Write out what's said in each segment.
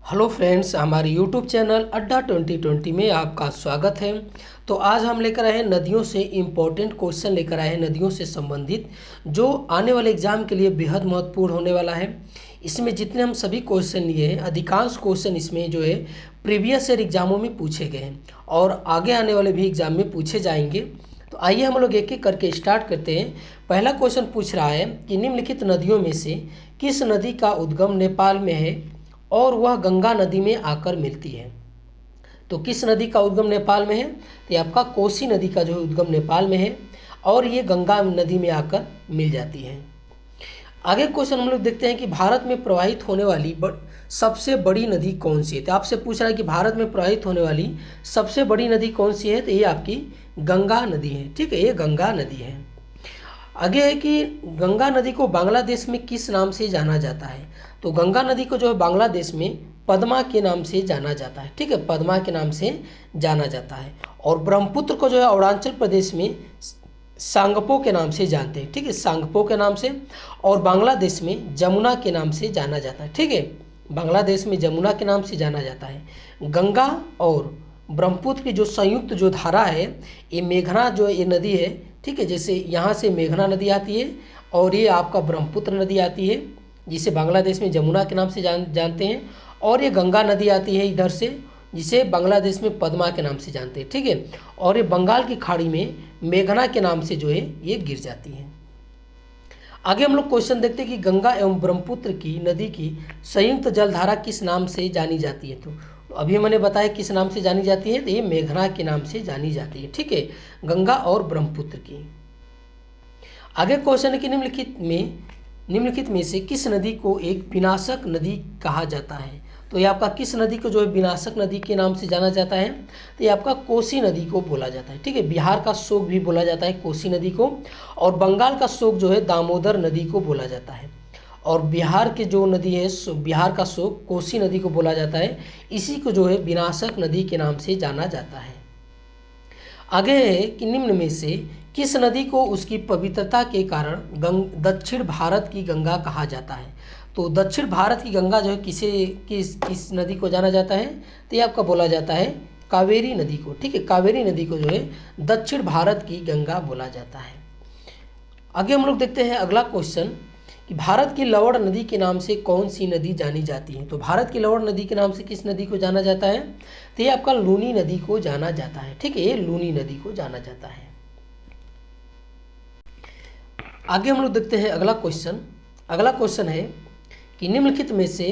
Hello friends, हमारे YouTube channel अड्डा 2020 में आपका स्वागत है। तो आज हम लेकर आए हैं नदियों से इम्पोर्टेंट क्वेश्चन लेकर आए हैं नदियों से संबंधित, जो आने वाले एग्जाम के लिए बेहद महत्वपूर्ण होने वाला है। इसमें जितने हम सभी क्वेश्चन लिए हैं, अधिकांश क्वेश्चन इसमें जो है प्रीवियस ईयर एग्जामों में पूछे गए हैं और आगे आने वाले भी एग्जाम में पूछे जाएंगे। तो आइए हम लोग एक एक करके स्टार्ट करते हैं। पहला क्वेश्चन पूछ रहा है कि निम्नलिखित नदियों में से किस नदी का उद्गम नेपाल में है और वह गंगा नदी में आकर मिलती है। तो किस नदी का उद्गम नेपाल में है? तो ये आपका कोसी नदी का जो उद्गम नेपाल में है और ये गंगा नदी में आकर मिल जाती है। आगे क्वेश्चन हम लोग देखते हैं कि भारत में प्रवाहित होने वाली सबसे बड़ी नदी कौन सी है। तो आपसे पूछ रहा है कि भारत में प्रवाहित होने वाली सबसे बड़ी नदी कौन सी है। तो ये आपकी गंगा नदी है। ठीक है, ये गंगा नदी है। आगे है कि गंगा नदी को बांग्लादेश में किस नाम से जाना जाता है। तो गंगा नदी को जो है बांग्लादेश में पद्मा के नाम से जाना जाता है। ठीक है, पद्मा के नाम से जाना जाता है। और ब्रह्मपुत्र को जो है अरुणाचल प्रदेश में सांगपो के नाम से जानते हैं। ठीक है, सांगपो के नाम से। और बांग्लादेश में जमुना के नाम से जाना जाता है। ठीक है, बांग्लादेश में जमुना के नाम से जाना जाता है। गंगा और ब्रह्मपुत्र की जो संयुक्त जो धारा है, ये मेघना जो ये नदी है। ठीक है, जैसे यहाँ से मेघना नदी आती है और ये आपका ब्रह्मपुत्र नदी आती है, जिसे बांग्लादेश में जमुना के नाम से जानते हैं। और ये गंगा नदी आती है इधर से, जिसे बांग्लादेश में पद्मा के नाम से जानते हैं। ठीक है, और ये बंगाल की खाड़ी में मेघना के नाम से जो है ये गिर जाती है। आगे हम लोग क्वेश्चन देखते हैं कि गंगा एवं ब्रह्मपुत्र की नदी की संयुक्त जलधारा किस नाम से जानी जाती है। तो अभी मैंने बताया किस नाम से जानी जाती है। तो ये मेघना के नाम से जानी जाती है। ठीक है, गंगा और ब्रह्मपुत्र की। आगे क्वेश्चन है कि निम्नलिखित में से किस नदी को एक विनाशक नदी कहा जाता है। तो ये आपका किस नदी को जो है विनाशक नदी के नाम से जाना जाता है। तो ये आपका कोसी नदी को बोला जाता है। ठीक है, बिहार का शोक भी बोला जाता है कोसी नदी को। और बंगाल का शोक जो है दामोदर नदी को बोला जाता है। और बिहार के जो नदी है, बिहार का शोक कोसी नदी को बोला जाता है। इसी को जो है विनाशक नदी के नाम से जाना जाता है। आगे है कि निम्न में से किस नदी को उसकी पवित्रता के कारण दक्षिण भारत की गंगा कहा जाता है। तो दक्षिण भारत की गंगा जो है किस नदी को जाना जाता है। तो ये आपका बोला जाता है कावेरी नदी को। ठीक है, कावेरी नदी को जो है दक्षिण भारत की गंगा बोला जाता है। आगे हम लोग देखते हैं अगला क्वेश्चन कि भारत की लवण नदी के नाम से कौन सी नदी जानी जाती है। तो भारत की लवण नदी के नाम से किस नदी को जाना जाता है। तो ये आपका लूनी नदी को जाना जाता है। ठीक है, ये लूनी नदी को जाना जाता है। आगे हम लोग देखते हैं अगला क्वेश्चन है कि निम्नलिखित में से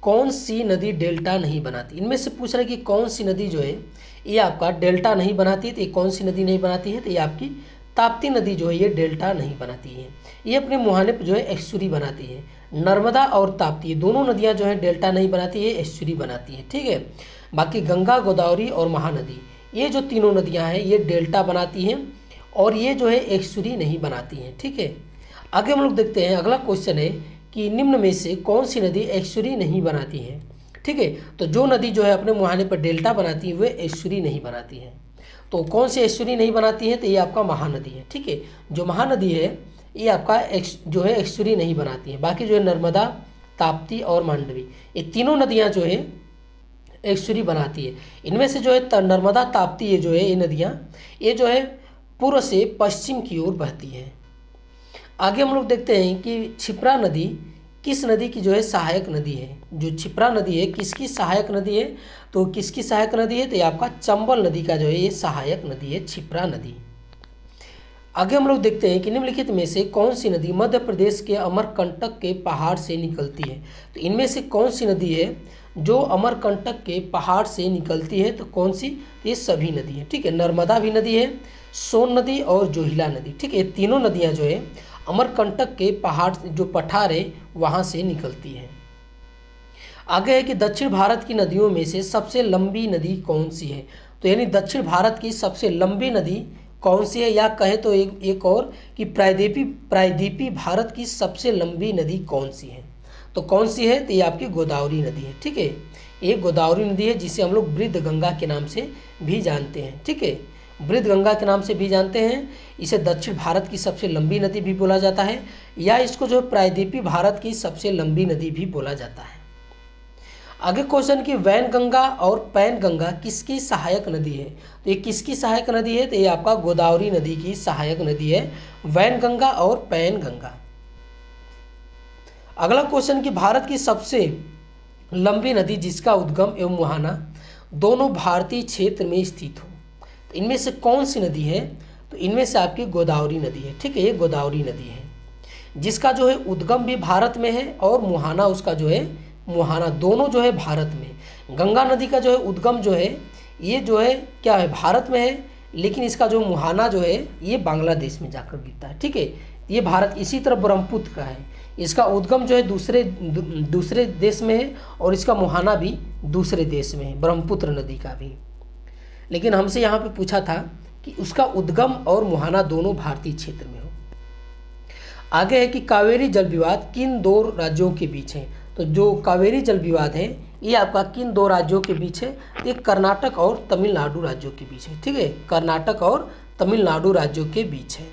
कौन सी नदी डेल्टा नहीं बनाती। इनमें से पूछ रहा है कि कौन सी नदी जो है ये आपका डेल्टा नहीं बनाती है। तो ये कौन सी नदी नहीं बनाती है। तो ये आपकी ताप्ती नदी जो है ये डेल्टा नहीं बनाती है। ये अपने मुहाने पर जो है एस्चुरी बनाती है। नर्मदा और ताप्ती दोनों नदियां जो है डेल्टा नहीं बनाती है, एस्चुरी बनाती है। ठीक है, बाकी गंगा, गोदावरी और महानदी ये जो तीनों नदियां हैं ये डेल्टा बनाती हैं और ये जो है एस्चुरी नहीं बनाती हैं। ठीक है, आगे हम लोग देखते हैं अगला क्वेश्चन है कि निम्न में से कौन सी नदी एस्चुरी नहीं बनाती है। ठीक है, तो जो नदी जो है अपने मुहाने पर डेल्टा बनाती है वह एस्चुरी नहीं बनाती है। तो कौन सी एस्चुरी नहीं बनाती है। तो ये आपका महानदी है। ठीक है, जो महानदी है ये आपका जो है एस्चुरी नहीं बनाती है। बाकी जो है नर्मदा, ताप्ती और मांडवी ये तीनों नदियां जो है एस्चुरी बनाती है। इनमें से जो है नर्मदा, ताप्ती ये जो है ये नदियां ये जो है पूर्व से पश्चिम की ओर बहती है। आगे हम लोग देखते हैं कि क्षिप्रा नदी किस नदी की जो है सहायक नदी है। जो क्षिप्रा नदी है किसकी सहायक नदी है। तो किसकी सहायक नदी है। तो ये आपका चंबल नदी का जो है ये सहायक नदी है, क्षिप्रा नदी। आगे हम लोग देखते हैं कि निम्नलिखित में से कौन सी नदी मध्य प्रदेश के अमरकंटक के पहाड़ से निकलती है। तो इनमें से कौन सी नदी है जो अमरकंटक के पहाड़ से निकलती है। तो कौन सी। ये सभी नदी है। ठीक है, नर्मदा भी नदी है, सोन नदी और जोहिला नदी। ठीक है, ये तीनों नदियां जो है अमरकंटक के पहाड़ जो पठार है वहाँ से निकलती है। आगे है कि दक्षिण भारत की नदियों में से सबसे लंबी नदी कौन सी है। तो यानी दक्षिण भारत की सबसे लंबी नदी कौन सी है, या कहे तो एक और कि प्रायद्वीपीय भारत की सबसे लंबी नदी कौन सी है। तो कौन सी है। तो ये आपकी गोदावरी नदी है। ठीक है, ये गोदावरी नदी है जिसे हम लोग वृद्ध गंगा के नाम से भी जानते हैं। ठीक है, वृद्ध गंगा के नाम से भी जानते हैं। इसे दक्षिण भारत की सबसे लंबी नदी भी बोला जाता है, या इसको जो प्रायद्वीपीय भारत की सबसे लंबी नदी भी बोला जाता है। आगे क्वेश्चन की वैनगंगा और पैनगंगा किसकी सहायक नदी है? तो ये किसकी सहायक नदी है? तो ये आपका गोदावरी नदी की सहायक नदी है, वैनगंगा और पैनगंगा। अगला क्वेश्चन की भारत की सबसे लंबी नदी जिसका उद्गम एवं मुहाना दोनों भारतीय क्षेत्र में स्थित हो, तो इनमें से कौन सी नदी है? तो इनमें से आपकी गोदावरी नदी है। ठीक है, ये गोदावरी नदी है जिसका जो है उद्गम भी भारत में है और मुहाना उसका जो है मुहाना दोनों जो है भारत में। गंगा नदी का जो है उद्गम जो है ये जो है क्या है, भारत में है, लेकिन इसका जो मुहाना जो है ये बांग्लादेश में जाकर गिरता है। ठीक है, ये भारत। इसी तरह ब्रह्मपुत्र का है, इसका उद्गम जो है दूसरे देश में है और इसका मुहाना भी दूसरे देश में है, ब्रह्मपुत्र नदी का भी। लेकिन हमसे यहाँ पे पूछा था कि उसका उद्गम और मुहाना दोनों भारतीय क्षेत्र में हो। आगे है कि कावेरी जल विवाद किन दो राज्यों के बीच है? तो जो कावेरी जल विवाद है ये आपका किन दो राज्यों के बीच है? ये कर्नाटक और तमिलनाडु राज्यों के बीच है। ठीक है, कर्नाटक और तमिलनाडु राज्यों के बीच है।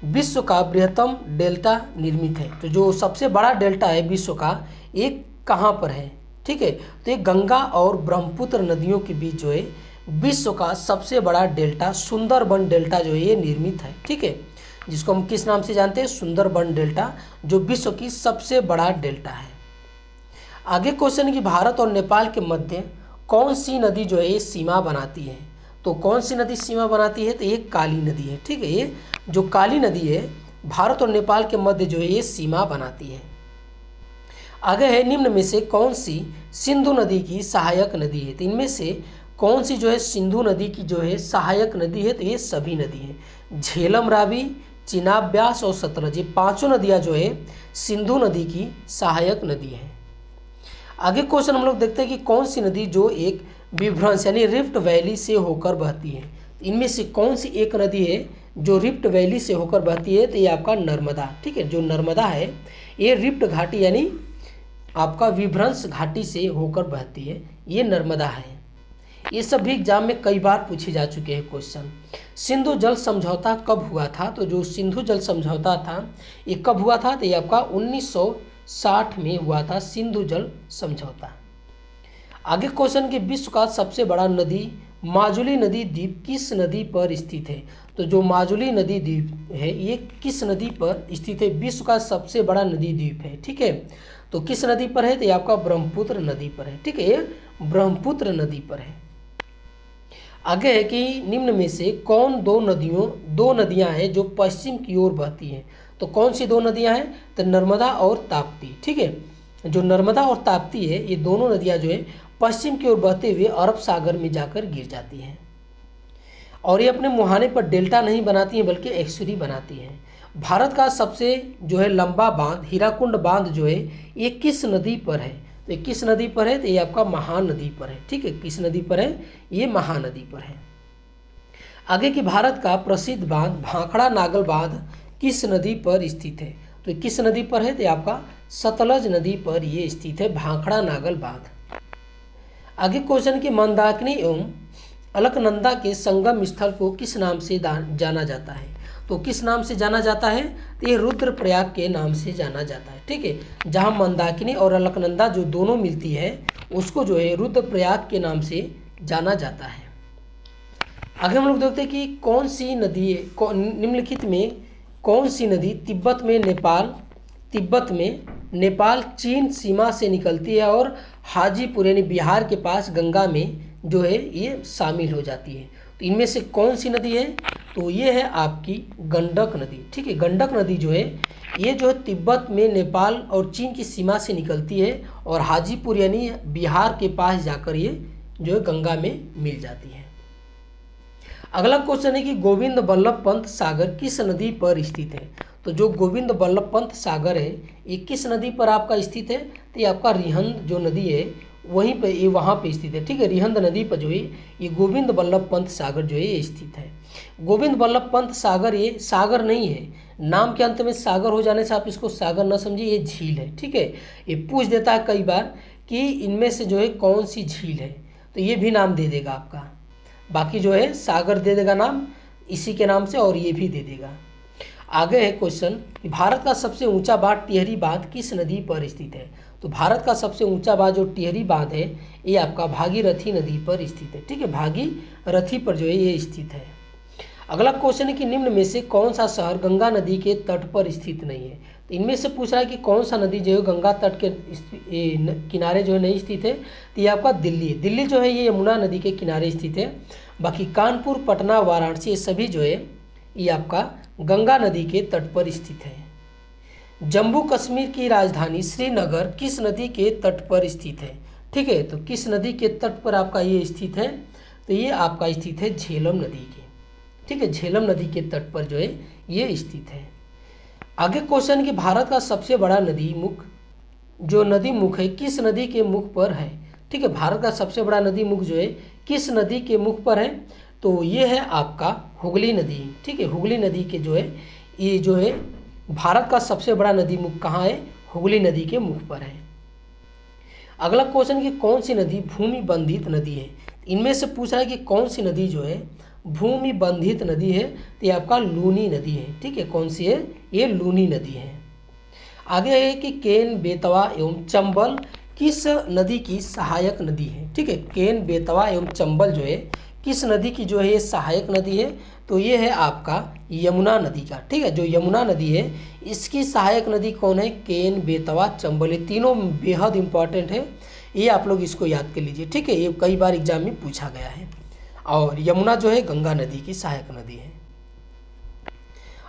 विश्व का बृहत्तम डेल्टा निर्मित है, तो जो सबसे बड़ा डेल्टा है विश्व का ये कहाँ पर है? ठीक है, तो ये गंगा और ब्रह्मपुत्र नदियों के बीच जो है विश्व का सबसे बड़ा डेल्टा सुंदरबन डेल्टा जो है ये निर्मित है। ठीक है, जिसको हम किस नाम से जानते हैं? सुंदरबन डेल्टा, जो विश्व की सबसे बड़ा डेल्टा है। आगे क्वेश्चन कि भारत और नेपाल के मध्य कौन सी नदी जो है ये सीमा बनाती है? तो कौन सी नदी सीमा बनाती है? तो ये काली नदी है। ठीक है, ये जो काली नदी है भारत और नेपाल के मध्य जो है ये सीमा बनाती है। आगे है निम्न में से कौन सी सिंधु नदी की सहायक नदी है? तो इनमें से कौन सी जो है सिंधु नदी की जो है सहायक नदी है? तो ये सभी नदी हैं, झेलम, रावी, चिनाब, ब्यास और सतलज, ये पांचों नदियां जो है सिंधु नदी की सहायक नदी है। आगे क्वेश्चन हम लोग देखते हैं कि कौन सी नदी जो एक विभ्रंश यानी रिफ्ट वैली से होकर बहती है? इनमें से कौन सी एक नदी है जो रिफ्ट वैली से होकर बहती है? तो ये आपका नर्मदा। ठीक है, जो नर्मदा है ये रिफ्ट घाटी यानी आपका विभ्रंश घाटी से होकर बहती है, ये नर्मदा है। ये सब भी एग्जाम में कई बार पूछे जा चुके हैं क्वेश्चन। सिंधु जल समझौता कब हुआ था? तो जो सिंधु जल समझौता था ये कब हुआ था? तो ये आपका 1960 में हुआ था सिंधु जल समझौता। आगे क्वेश्चन कि विश्व का सबसे बड़ा नदी माजुली नदी द्वीप किस नदी पर स्थित है? तो जो माजुली नदी द्वीप है ये किस नदी पर स्थित है? विश्व का सबसे बड़ा नदी द्वीप है। ठीक है, तो किस नदी पर है? तो ये आपका ब्रह्मपुत्र नदी पर है। ठीक है, ये ब्रह्मपुत्र नदी पर है। आगे है कि निम्न में से कौन दो नदियां हैं जो पश्चिम की ओर बहती हैं? तो कौन सी दो नदियां हैं? तो नर्मदा और ताप्ती। ठीक है, जो नर्मदा और ताप्ती है ये दोनों नदियां जो है पश्चिम की ओर बहते हुए अरब सागर में जाकर गिर जाती हैं और ये अपने मुहाने पर डेल्टा नहीं बनाती हैं बल्कि एक्सुरी बनाती हैं। भारत का सबसे जो है लंबा बांध हीराकुंड बांध जो है ये किस नदी पर है? तो ये किस नदी पर है? तो ये आपका महानदी पर है। ठीक है, किस नदी पर है? ये महानदी पर है। आगे कि भारत का प्रसिद्ध बांध भाखड़ा नागल बांध किस नदी पर स्थित है? तो ये किस नदी पर है? तो ये आपका सतलज नदी पर ये स्थित है, भाखड़ा नागल बांध। आगे क्वेश्चन कि मंदाकिनी एवं अलकनंदा के संगम स्थल को किस नाम से जाना जाता है? तो किस नाम से जाना जाता है? तो ये रुद्रप्रयाग के नाम से जाना जाता है। ठीक है, जहाँ मंदाकिनी और अलकनंदा जो दोनों मिलती है उसको जो है रुद्रप्रयाग के नाम से जाना जाता है। आगे हम लोग देखते हैं कि कौन सी नदी निम्नलिखित में कौन सी नदी तिब्बत में नेपाल चीन सीमा से निकलती है और हाजीपुर यानी बिहार के पास गंगा में जो है ये शामिल हो जाती है? तो इनमें से कौन सी नदी है? तो ये है आपकी गंडक नदी। ठीक है, गंडक नदी जो है ये जो है तिब्बत में नेपाल और चीन की सीमा से निकलती है और हाजीपुर यानी बिहार के पास जाकर ये जो है गंगा में मिल जाती है। अगला क्वेश्चन है कि गोविंद बल्लभ पंत सागर किस नदी पर स्थित है? तो जो गोविंद बल्लभ पंत सागर है ये किस नदी पर आपका स्थित है? तो ये आपका रिहंद जो नदी है वहीं पे ये वहाँ पे स्थित है। ठीक है, रिहंद नदी पर जो है ये गोविंद बल्लभ पंत सागर जो है ये स्थित है। गोविंद बल्लभ पंत सागर ये सागर नहीं है, नाम के अंत में सागर हो जाने से आप इसको सागर न समझिए, ये झील है। ठीक है, ये पूछ देता है कई बार कि इनमें से जो है कौन सी झील है, तो ये भी नाम दे देगा आपका, बाकी जो है सागर दे देगा नाम इसी के नाम से और ये भी दे देगा। आगे है क्वेश्चन कि भारत का सबसे ऊंचा बांध टिहरी बांध किस नदी पर स्थित है? तो भारत का सबसे ऊंचा बांध जो टिहरी बांध है ये आपका भागीरथी नदी पर स्थित है। ठीक है, भागीरथी पर जो है ये स्थित है। अगला क्वेश्चन है कि निम्न में से कौन सा शहर गंगा नदी के तट पर स्थित नहीं है। तो इनमें से पूछ रहा है कि कौन सा नदी जो है गंगा तट के किनारे जो है नहीं स्थित है। तो ये आपका दिल्ली है। दिल्ली जो है ये यमुना नदी के किनारे स्थित है। बाकी कानपुर, पटना, वाराणसी ये सभी जो है ये आपका गंगा नदी के तट पर स्थित है। जम्मू कश्मीर की राजधानी श्रीनगर किस नदी के तट पर स्थित है। ठीक है, तो किस नदी के तट पर आपका ये स्थित है। तो ये आपका स्थित है झेलम नदी के। ठीक है, झेलम नदी के तट पर जो है ये स्थित है। आगे क्वेश्चन कि भारत का सबसे बड़ा नदी मुख जो नदी मुख है किस नदी के मुख पर है। ठीक है, भारत का सबसे बड़ा नदी मुख जो है किस नदी के मुख पर है। तो ये है आपका हुगली नदी। ठीक है, हुगली नदी के जो है ये जो है भारत का सबसे बड़ा नदी मुख कहाँ है, हुगली नदी के मुख पर है। अगला क्वेश्चन कि कौन सी नदी भूमि बंधित नदी है। इनमें से पूछ रहा है कि कौन सी नदी जो है भूमि बंधित नदी है। तो ये आपका लूनी नदी है। ठीक है, कौन सी है, ये लूनी नदी है। आगे है कि केन, बेतवा एवं चंबल किस नदी की सहायक नदी है। ठीक है, केन, बेतवा एवं चंबल जो है किस नदी की जो है ये सहायक नदी है। तो ये है आपका यमुना नदी का। ठीक है, जो यमुना नदी है इसकी सहायक नदी कौन है, केन, बेतवा, चंबल। ये तीनों बेहद इंपॉर्टेंट है, ये आप लोग इसको याद कर लीजिए। ठीक है, ये कई बार एग्जाम में पूछा गया है। और यमुना जो है गंगा नदी की सहायक नदी है।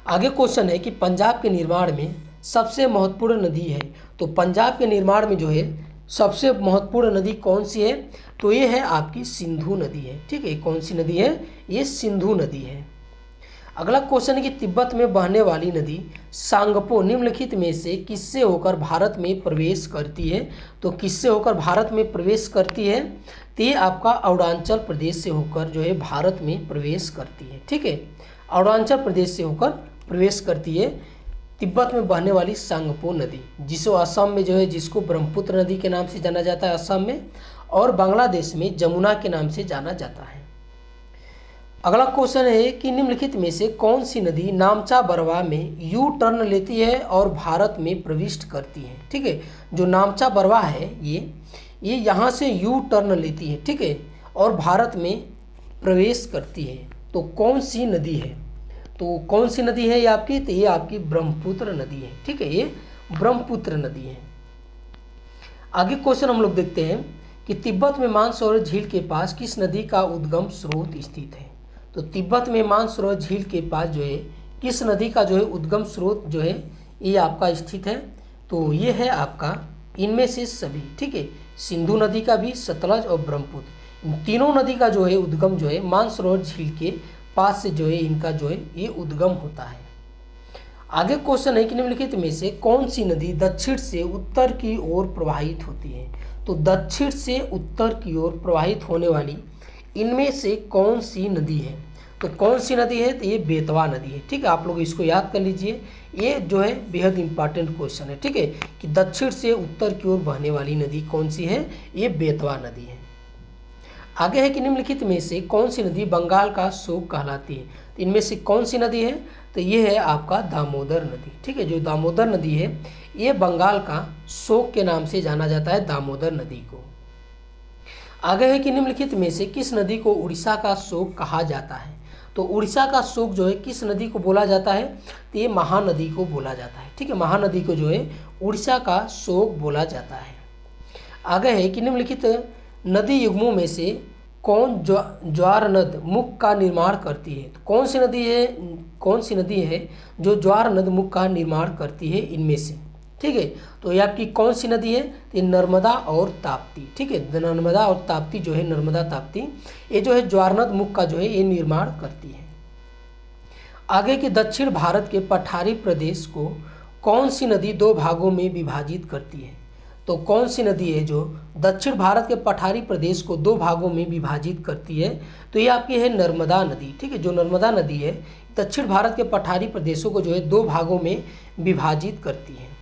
आगे क्वेश्चन है कि पंजाब के निर्माण में सबसे महत्वपूर्ण नदी है। तो पंजाब के निर्माण में जो है सबसे महत्वपूर्ण नदी कौन सी है। तो ये है आपकी सिंधु नदी है। ठीक है, कौन सी नदी है, ये सिंधु नदी है। अगला क्वेश्चन है कि तिब्बत में बहने वाली नदी सांगपो निम्नलिखित में से किससे होकर भारत में प्रवेश करती है। तो किससे होकर भारत में प्रवेश करती है। तो ये आपका अरुणाचल प्रदेश से होकर जो है भारत में प्रवेश करती है। ठीक है, अरुणाचल प्रदेश से होकर प्रवेश करती है तिब्बत में बहने वाली सांगपो नदी, जिसको असम में जो है जिसको ब्रह्मपुत्र नदी के नाम से जाना जाता है असम में, और बांग्लादेश में जमुना के नाम से जाना जाता है। अगला क्वेश्चन है कि निम्नलिखित में से कौन सी नदी नामचा बरवा में यू टर्न लेती है और भारत में प्रविष्ट करती है। ठीक है, जो नामचा बरवा है ये यहाँ से यू टर्न लेती है। ठीक है, और भारत में प्रवेश करती है। तो कौन सी नदी है, तो कौन सी नदी है ये आपकी, तो ये आपकी ब्रह्मपुत्र नदी है। ठीक है, ये ब्रह्मपुत्र नदी है। आगे क्वेश्चन हम लोग देखते हैं कि तिब्बत में मानसरोवर झील के पास किस नदी का उद्गम स्रोत स्थित है। तो तिब्बत में मानसरोवर झील के पास जो है किस नदी का जो है उद्गम स्रोत जो है ये आपका स्थित है। तो ये है आपका इनमें से सभी। ठीक है, सिंधु नदी का भी, सतलज और ब्रह्मपुत्र, इन तीनों नदी का जो है उद्गम जो है मानसरोवर झील के पास से जो है इनका जो है ये उद्गम होता है। आगे क्वेश्चन है कि निम्नलिखित में से कौन सी नदी दक्षिण से उत्तर की ओर प्रवाहित होती है। तो दक्षिण से उत्तर की ओर प्रवाहित होने वाली इनमें से कौन सी नदी है। तो कौन सी नदी है, तो ये बेतवा नदी है। ठीक है, आप लोग इसको याद कर लीजिए, ये जो है बेहद इंपॉर्टेंट क्वेश्चन है। ठीक है, कि दक्षिण से उत्तर की ओर बहने वाली नदी कौन सी है, ये बेतवा नदी है। आगे है कि निम्नलिखित में से कौन सी नदी बंगाल का शोक कहलाती है। तो इनमें से कौन सी नदी है, तो ये है आपका दामोदर नदी। ठीक है, जो दामोदर नदी है ये बंगाल का शोक के नाम से जाना जाता है, दामोदर नदी को। आगे है कि निम्नलिखित में से किस नदी को उड़ीसा का शोक कहा जाता है। तो उड़ीसा का शोक जो है किस नदी को बोला जाता है, तो ये महानदी को बोला जाता है। ठीक है, महानदी को जो है उड़ीसा का शोक बोला जाता है। आगे है कि निम्नलिखित नदी युग्मों में से कौन ज्वार नद मुख का निर्माण करती है। तो कौन सी नदी है जो ज्वार नद मुख का निर्माण करती है इनमें से। ठीक है, तो ये आपकी कौन सी नदी है, तो ये नर्मदा और ताप्ती। ठीक है, नर्मदा और ताप्ती जो है, नर्मदा ताप्ती ये जो है ज्वारनद मुख का जो है ये निर्माण करती है। आगे कि दक्षिण भारत के पठारी प्रदेश को कौन सी नदी दो भागों में विभाजित करती है। तो कौन सी नदी है जो दक्षिण भारत के पठारी प्रदेश को दो भागों में विभाजित करती है, तो ये आपकी है नर्मदा नदी। ठीक है, जो नर्मदा नदी है दक्षिण भारत के पठारी प्रदेशों को जो है दो भागों में विभाजित करती है।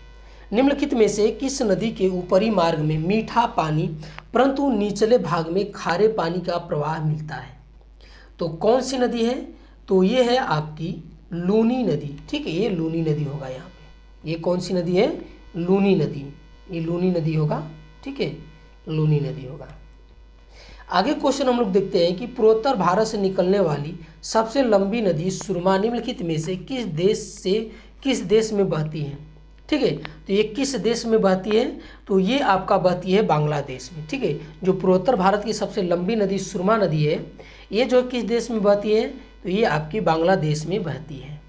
निम्नलिखित में से किस नदी के ऊपरी मार्ग में मीठा पानी परंतु निचले भाग में खारे पानी का प्रवाह मिलता है। तो कौन सी नदी है, तो ये है आपकी लूनी नदी। ठीक है, ये लूनी नदी होगा यहाँ पे। ये कौन सी नदी है, लूनी नदी। ये लूनी नदी होगा, ठीक है, लूनी नदी होगा। आगे क्वेश्चन हम लोग देखते हैं कि पूर्वोत्तर भारत से निकलने वाली सबसे लंबी नदी सुरमा निम्नलिखित में से किस देश में बहती है, ठीक है। तो ये किस देश में बहती है, तो ये आपका बहती है बांग्लादेश में, ठीक है। जो पूर्वोत्तर भारत की सबसे लंबी नदी सुरमा नदी है, ये जो किस देश में बहती है, तो ये आपकी बांग्लादेश में बहती है।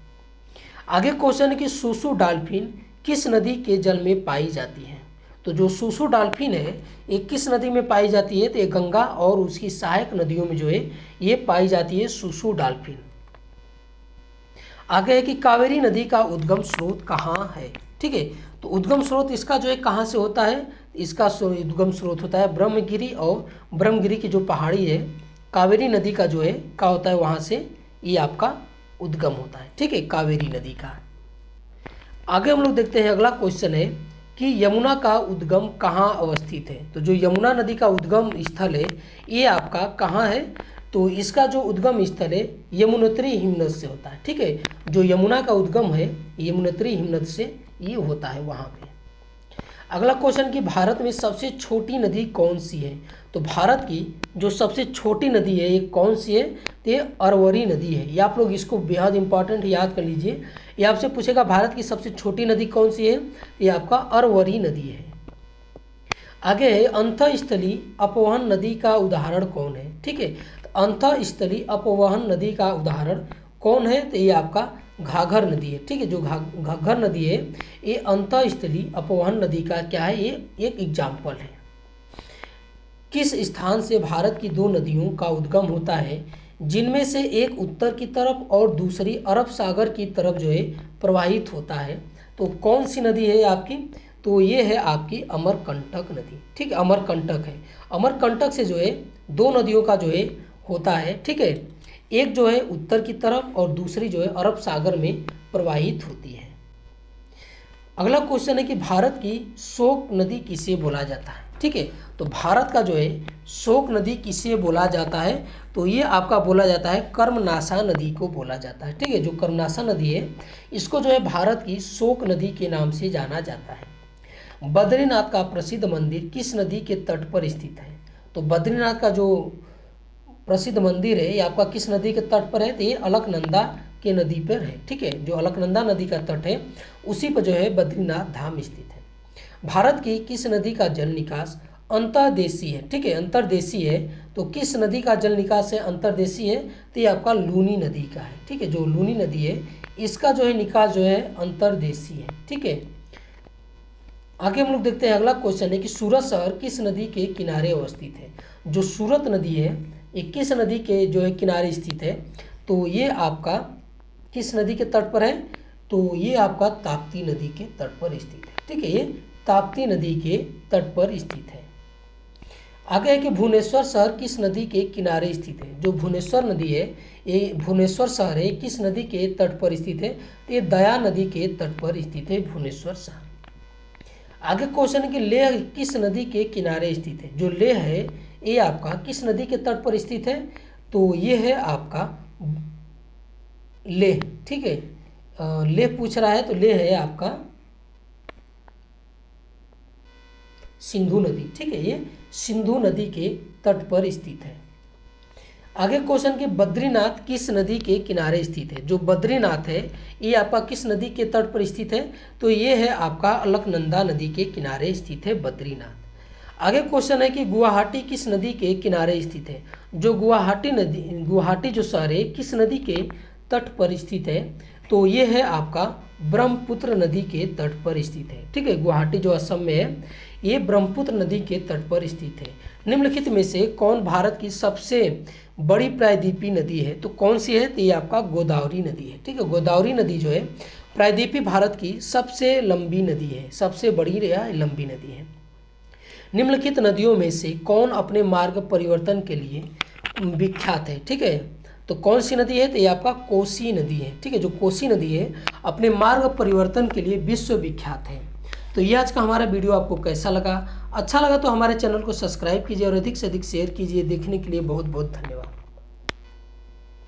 आगे क्वेश्चन है कि सूसू डॉल्फिन किस नदी के जल में पाई जाती है। तो जो सूसू डॉल्फिन है ये किस नदी में पाई जाती है, तो ये गंगा और उसकी सहायक नदियों में जो है ये पाई जाती है सूसू डॉल्फिन। आगे है कि कावेरी नदी का उद्गम स्रोत कहाँ है, ठीक है। तो उद्गम स्रोत इसका जो है कहाँ से होता है, इसका उद्गम स्रोत होता है ब्रह्मगिरी, और ब्रह्मगिरी की जो पहाड़ी है कावेरी नदी का जो है क्या होता है, वहाँ से ये आपका उद्गम होता है, ठीक है, कावेरी नदी का। आगे हम लोग देखते हैं अगला क्वेश्चन है कि यमुना का उद्गम कहाँ अवस्थित है। तो जो यमुना नदी का उद्गम स्थल है ये आपका कहाँ है, तो इसका जो उद्गम स्थल है यमुनोत्री हिमनद से होता है, ठीक है। जो यमुना का उद्गम है यमुनोत्री हिमनद से ये होता है वहाँ पे। अगला क्वेश्चन कि भारत में सबसे छोटी नदी कौन सी है। तो भारत की जो सबसे छोटी नदी है ये कौन सी है, तो ये अरवरी नदी है। ये आप लोग इसको बेहद इंपॉर्टेंट याद कर लीजिए। ये आपसे पूछेगा भारत की सबसे छोटी नदी कौन सी है, ये आपका अरवरी नदी है। आगे है अंतःस्थली अपवहन नदी का उदाहरण कौन है, ठीक है। तो अंतःस्थली अपवहन नदी का उदाहरण कौन है, तो ये आपका घाघर नदी है, ठीक है। जो घाघर नदी है ये अंतःस्थली अपवहन नदी का क्या है, ये एक एग्जाम्पल है। किस स्थान से भारत की दो नदियों का उद्गम होता है, जिनमें से एक उत्तर की तरफ और दूसरी अरब सागर की तरफ जो है प्रवाहित होता है। तो कौन सी नदी है आपकी, तो ये है आपकी अमरकंटक नदी, ठीक है, अमरकंटक है। अमरकंटक से जो है दो नदियों का जो है होता है, ठीक है। एक जो है उत्तर की तरफ और दूसरी जो है अरब सागर में प्रवाहित होती है। अगला क्वेश्चन है कि भारत की शोक नदी किसे बोला जाता है, ठीक है। तो भारत का जो है शोक नदी किसे बोला जाता है, तो ये आपका बोला जाता है कर्मनाशा नदी को बोला जाता है, ठीक है। जो कर्मनाशा नदी है इसको जो है भारत की शोक नदी के नाम से जाना जाता है। बद्रीनाथ का प्रसिद्ध मंदिर किस नदी के तट पर स्थित है। तो बद्रीनाथ का जो प्रसिद्ध मंदिर है ये आपका किस नदी के तट पर है, तो ये अलकनंदा के नदी पर है, ठीक है। जो अलकनंदा नदी का तट है उसी पर जो है बद्रीनाथ धाम स्थित है। भारत की किस नदी का जल निकास अंतर्देशीय है, ठीक है, अंतर्देशीय है। तो किस नदी का जल निकास है अंतर्देशीय है, तो ये आपका लूनी नदी का है, ठीक है। जो लूनी नदी है इसका जो है निकास जो है अंतर्देशीय है, ठीक है। आगे हम लोग देखते हैं अगला क्वेश्चन है कि सूरत शहर किस नदी के किनारे अवस्थित है। जो सूरत नदी है ये किस नदी के जो है किनारे स्थित है, तो ये आपका किस नदी के तट पर है, तो ये आपका ताप्ती नदी के तट पर स्थित है, ठीक है। ये ताप्ती नदी के तट पर स्थित है। आगे है कि भुवनेश्वर शहर किस नदी के किनारे स्थित है। जो भुवनेश्वर नदी है ये भुवनेश्वर शहर है किस नदी के तट पर स्थित है, तो ये दया नदी के तट पर स्थित है भुवनेश्वर शहर। आगे क्वेश्चन है कि लेह किस नदी के किनारे स्थित है। जो लेह है ये आपका किस नदी के तट पर स्थित है, तो ये है आपका लेह, ठीक है। लेह पूछ रहा है तो लेह है आपका सिंधु नदी, ठीक है, ये सिंधु नदी के तट पर स्थित है। आगे क्वेश्चन कि बद्रीनाथ किस नदी के किनारे स्थित है। जो बद्रीनाथ है ये आपका किस नदी के तट पर स्थित है, तो ये है आपका अलकनंदा नदी के किनारे स्थित है बद्रीनाथ। आगे क्वेश्चन है कि गुवाहाटी किस नदी के किनारे स्थित है। जो गुवाहाटी जो शहर है किस नदी के तट पर स्थित है, तो ये है आपका ब्रह्मपुत्र नदी के तट पर स्थित है, ठीक है। गुवाहाटी जो असम में है ये ब्रह्मपुत्र नदी के तट पर स्थित है। निम्नलिखित में से कौन भारत की सबसे बड़ी प्रायद्वीपीय नदी है, तो कौन सी है, तो ये आपका गोदावरी नदी है, ठीक है। गोदावरी नदी जो है प्रायद्वीपीय भारत की सबसे लंबी नदी है, सबसे बड़ी या लंबी नदी है। निम्नलिखित नदियों में से कौन अपने मार्ग परिवर्तन के लिए विख्यात है, ठीक है। तो कौन सी नदी है, तो ये आपका कोसी नदी है, ठीक है। जो कोसी नदी है अपने मार्ग परिवर्तन के लिए विश्व विख्यात है। तो ये आज का हमारा वीडियो आपको कैसा लगा, अच्छा लगा तो हमारे चैनल को सब्सक्राइब कीजिए और अधिक से अधिक शेयर कीजिए। देखने के लिए बहुत बहुत धन्यवाद।